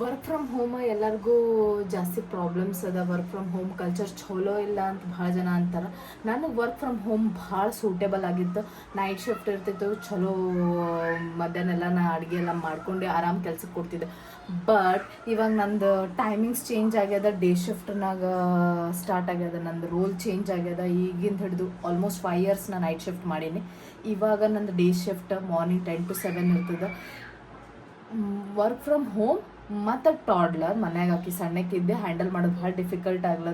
Work from home ಎಲ್ಲರಿಗೂ ಜಾಸ್ತಿ problems ಅದ. ವರ್ಕ್ ಫ್ರಮ್ ಹೋಮ್ ಕಲ್ಚರ್ ಚಲೋ ಇಲ್ಲ ಅಂತ ಭಾಳ ಜನ ಅಂತಾರೆ. ನನಗೆ ವರ್ಕ್ ಫ್ರಮ್ ಹೋಮ್ ಭಾಳ ಸೂಟೇಬಲ್ ಆಗಿತ್ತು. ನೈಟ್ ಶಿಫ್ಟ್ ಇರ್ತಿತ್ತು, ಚಲೋ ಮಧ್ಯಾಹ್ನ ಎಲ್ಲ ನಾ ಅಡುಗೆ ಎಲ್ಲ ಮಾಡ್ಕೊಂಡು ಆರಾಮ್ ಕೆಲ್ಸಕ್ಕೆ ಕೊಡ್ತಿದ್ದೆ. ಬಟ್ ಇವಾಗ ನಂದು ಟೈಮಿಂಗ್ಸ್ ಚೇಂಜ್ ಆಗ್ಯದ, ಡೇ ಶಿಫ್ಟ್ನಾಗ ಸ್ಟಾರ್ಟ್ ಆಗ್ಯದ. ನಂದು ರೋಲ್ ಚೇಂಜ್ ಆಗ್ಯದ. ಈಗಿಂದ ಹಿಡಿದು ಆಲ್ಮೋಸ್ಟ್ 5 years ನಾನು ನೈಟ್ ಶಿಫ್ಟ್ ಮಾಡೀನಿ. ಇವಾಗ ನಂದು ಡೇ ಶಿಫ್ಟ್ ಮಾರ್ನಿಂಗ್ 10 to 7 ಇರ್ತದೆ. ವರ್ಕ್ ಫ್ರಮ್ ಹೋಮ್ ಮತ್ತು ಟಾಡ್ಲರ್ ಮನ್ಯಾಗ ಹಾಕಿ ಸಣ್ಣಕ್ಕಿದ್ದೆ ಹ್ಯಾಂಡಲ್ ಮಾಡೋದು ಭಾಳ ಡಿಫಿಕಲ್ಟ್ ಆಗ್ಲದ.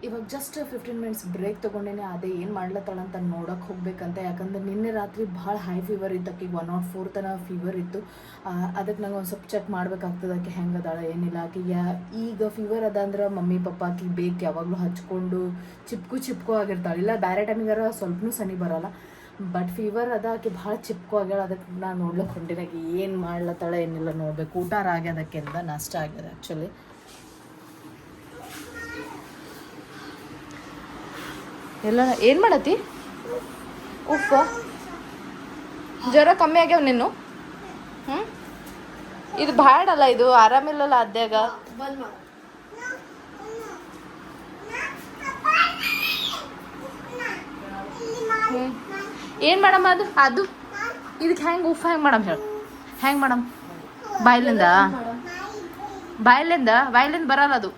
ಇವಾಗ ಜಸ್ಟ್ 15 minutes ಬ್ರೇಕ್ ತೊಗೊಂಡೇನೆ. ಅದೇ ಏನು ಮಾಡ್ಲತ್ತಾಳಂತ ನೋಡೋಕೆ ಹೋಗ್ಬೇಕಂತ. ಯಾಕಂದ್ರೆ ನಿನ್ನೆ ರಾತ್ರಿ ಭಾಳ ಹೈ ಫೀವರ್ ಇತ್ತು. ಆಕೆಗೆ 104 ತನಕ ಫೀವರ್ ಇತ್ತು. ಅದಕ್ಕೆ ನಂಗೆ ಒಂದು ಸ್ವಲ್ಪ ಚೆಕ್ ಮಾಡ್ಬೇಕಾಗ್ತದೆ ಆಕೆ ಹೆಂಗೆ ಅದಾಳ ಏನಿಲ್ಲ. ಆಕೆಗೆ ಈಗ ಫೀವರ್ ಅದ ಅಂದ್ರೆ ಮಮ್ಮಿ ಪಪ್ಪ ಆಕೆಗೆ ಬೇಕು ಯಾವಾಗಲೂ ಹಚ್ಕೊಂಡು ಚಿಪ್ಕು ಆಗಿರ್ತಾಳೆ. ಇಲ್ಲ ಬೇರೆ ಟೈಮಿಗಾರ ಸ್ವಲ್ಪನೂ ಸನಿ ಬರೋಲ್ಲ. ಬಟ್ ಫೀವರ್ ಅದ, ಆಕೆ ಭಾಳ ಚಿಪ್ಕೋ ಆಗ್ಯಾಳ. ಅದಕ್ಕೆ ನಾನು ನೋಡ್ಲಿಕ್ಕೆ ಹೊಂಟಿನಾಗ ಏನು ಮಾಡ್ಲತ್ತಾಳೆ ಏನಿಲ್ಲ ನೋಡ್ಬೇಕು. ಊಟ ಆಗ್ಯದಕ್ಕೆಂದ ನಾಷ್ಟ ಆಗ್ಯದ ಆ್ಯಕ್ಚುಲಿ. ಎಲ್ಲ ಏನು ಮಾಡತ್ತಿ? ಉಪ್ಪ ಜ್ವರ ಕಮ್ಮಿ ಆಗ್ಯಾವ ನಿನ್ನು? ಇದು ಬ್ಯಾಡಲ್ಲ, ಇದು ಆರಾಮಿಲ್ಲಲ್ಲ ಅದ್ಯಾಗ. ಏನು ಮಾಡಮ್ಮ ಅದು ಇದಕ್ಕೆ ಹೆಂಗೆ ಉಫ್ ಹೆಂಗೆ ಮಾಡಮ್ ಹೇಳು? ಹೆಂಗೆ ಮಾಡಮ್? ಬಾಯ್ಲಿಂದ ಬರಲ್ಲ ಅದು.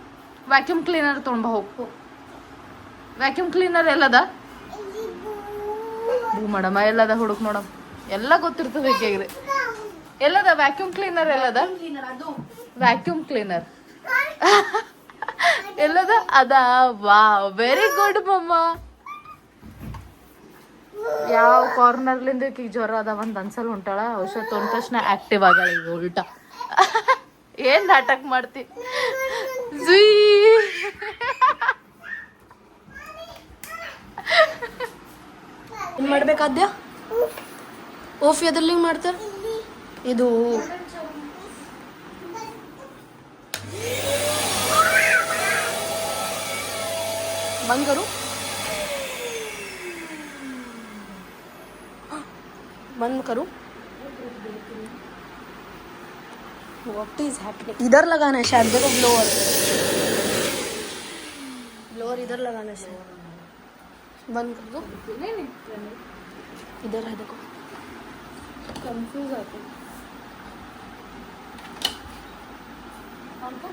ವ್ಯಾಕ್ಯೂಮ್ ಕ್ಲೀನರ್ ತೊಗೊಂಬ ಹೋಗು. ವ್ಯಾಕ್ಯೂಮ್ ಕ್ಲೀನರ್ ಎಲ್ಲದ? ಹೂ ಮಾಡಮ್ಮ ಎಲ್ಲದ ಹುಡುಕ್ ನೋಡಮ್. ಎಲ್ಲ ಗೊತ್ತಿರ್ತದೆ ಹೇಗೆ. ಎಲ್ಲದ ವ್ಯಾಕ್ಯೂಮ್ ಕ್ಲೀನರ್? ಎಲ್ಲದ ವ್ಯಾಕ್ಯೂಮ್ ಕ್ಲೀನರ್? ಎಲ್ಲದ ಅದ? ವಾ ವೆರಿ ಗುಡ್ ಮಮ್ಮ. ಯಾವ ಕಾರ್ನರ್ಲಿಂದ ಈಗ ಜ್ವರ ಅದಾವ ಅಂತ ಅನ್ಸಲ್ ಹೊಂಟಾಳ. ಔಷಧ ತೊಗೊಂಡ ತಕ್ಷಣ ಆಕ್ಟಿವ್ ಆಗಳ. ಈಗ ಉಲ್ಟಾ ಏನ್ ನಾಟಕ ಮಾಡ್ತಿ? ಏನ್ ಮಾಡ್ಬೇಕಾದ್ಯ? ಓಫ್ ಎದ್ರಲ್ಲಿ ಮಾಡ್ತಾರ ಇದು? ಬಂದ್ ಕರು, बंद करूं? What is happening? इधर लगाना है शायद. देखो ब्लोअर इधर लगाना है शायद. बंद कर दो. नहीं इधर है देखो. कंफ्यूज आते हमको.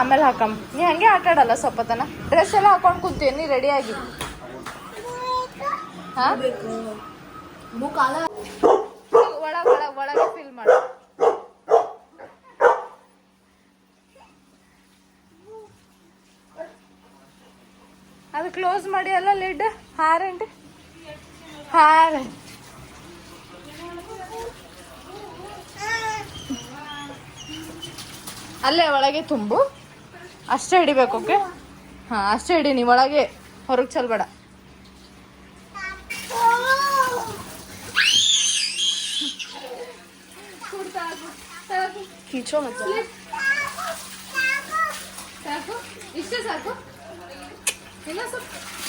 ಆಮೇಲೆ ಹಾಕಮ್. ನೀ ಹಂಗೆ ಆಟ ಆಡಲ್ಲ ಸ್ವಲ್ಪ ತನ. ಡ್ರೆಸ್ ಎಲ್ಲ ಹಾಕೊಂಡು ಕೂತೀವಿ ನೀ ರೆಡಿಯಾಗಿ. ಒಳಗೆ ಫೀಲ್ ಮಾಡ. ಅದು ಕ್ಲೋಸ್ ಮಾಡಿ ಅಲ್ಲ ಲಿಡ್. ಹಾರಂಡಿ ಅಲ್ಲೇ ಒಳಗೆ ತುಂಬು. ಅಷ್ಟೇ ಹಿಡಿಬೇಕು. ಓಕೆ, ಹಾಂ ಅಷ್ಟೇ ಹಿಡಿ. ನೀವು ಒಳಗೆ ಹೊರಗೆ ಚಲ್ಬೇಡ. खींचो मत. इसे साको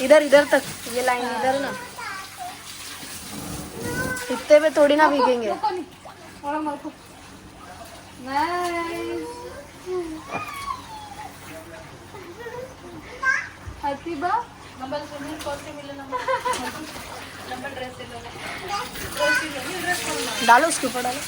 इधर तक ये लाइन इधर ना. इतने में थोड़ी ना भीगेंगे. ಹತ್ತಿಬಾ ನಂಬಲ್ ಸ್ವಿಮ್ಮಿಂಗ್ ಕೋರ್ಸ್ मिले नंबर ड्रेस डालो उसके ऊपर डालो.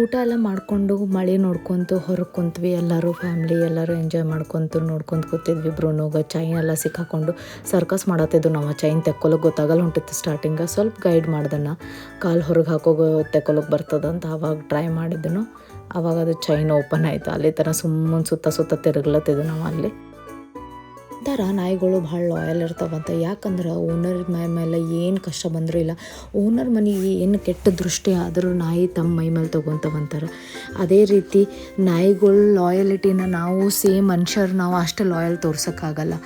ಊಟ ಎಲ್ಲ ಮಾಡಿಕೊಂಡು ಮಳೆ ನೋಡ್ಕೊತು ಹೊರಗೆ ಕುಂತ್ವಿ. ಎಲ್ಲರೂ ಫ್ಯಾಮ್ಲಿ ಎಲ್ಲರೂ ಎಂಜಾಯ್ ಮಾಡ್ಕೊತು ನೋಡ್ಕೊತ ಕೂತಿದ್ವಿ. ಬ್ರೂನೋಗ ಚೈನ್ ಎಲ್ಲ ಸಿಕ್ಕಾಕೊಂಡು ಸರ್ಕಸ್ ಮಾಡತ್ತಿದ್ದು. ನಾವು ಚೈನ್ ತೆಕ್ಕೊಳಕ್ಕೆ ಗೊತ್ತಾಗಲ್ಲ ಹೊಂಟಿತ್ತು ಸ್ಟಾರ್ಟಿಂಗ. ಸ್ವಲ್ಪ ಗೈಡ್ ಮಾಡ್ದನ ಕಾಲು ಹೊರಗೆ ಹಾಕೋಗೋ ತೆಕ್ಕೊಳಕ್ಕೆ ಬರ್ತದಂತ. ಆವಾಗ ಟ್ರೈ ಮಾಡಿದ್ದನು. ಆವಾಗ ಅದು ಚೈನ್ ಓಪನ್ ಆಯಿತು. ಅಲ್ಲಿ ತನಕ ಸುಮ್ಮನೆ ಸುತ್ತ ತಿರುಗ್ಲತ್ತಿದ್ದು ನಾವು ಅಲ್ಲಿ. ಥರ ನಾಯಿಗಳು ಭಾಳ ಲಾಯಲ್ ಇರ್ತಾವಂತ. ಯಾಕಂದ್ರೆ ಓನರ್ ಮೇಲೆ ಏನು ಕಷ್ಟ ಬಂದರೂ ಇಲ್ಲ, ಓನರ್ ಮನೆಗೆ ಏನು ಕೆಟ್ಟ ದೃಷ್ಟಿ ಆದರೂ ನಾಯಿ ತಮ್ಮ ಮೈ ಮೇಲೆ ತೊಗೊತವಂತಾರೆ. ಅದೇ ರೀತಿ ನಾಯಿಗಳು ಲಾಯಲಿಟಿನ ನಾವು ಸೇಮ್ ಮನುಷ್ಯರು ನಾವು ಅಷ್ಟು ಲಾಯಲ್ ತೋರ್ಸೋಕ್ಕಾಗಲ್ಲ.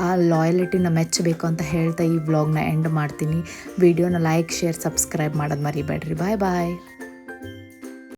ಆ ಲಾಯಲಿಟಿನ ಮೆಚ್ಚಬೇಕು ಅಂತ ಹೇಳ್ತಾ ಈ ವ್ಲಾಗ್ನ ಎಂಡ್ ಮಾಡ್ತೀನಿ. ವಿಡಿಯೋನ ಲೈಕ್, ಶೇರ್, ಸಬ್ಸ್ಕ್ರೈಬ್ ಮಾಡೋದು ಮರಿಬೇಡ್ರಿ. ಬಾಯ್ ಬಾಯ್.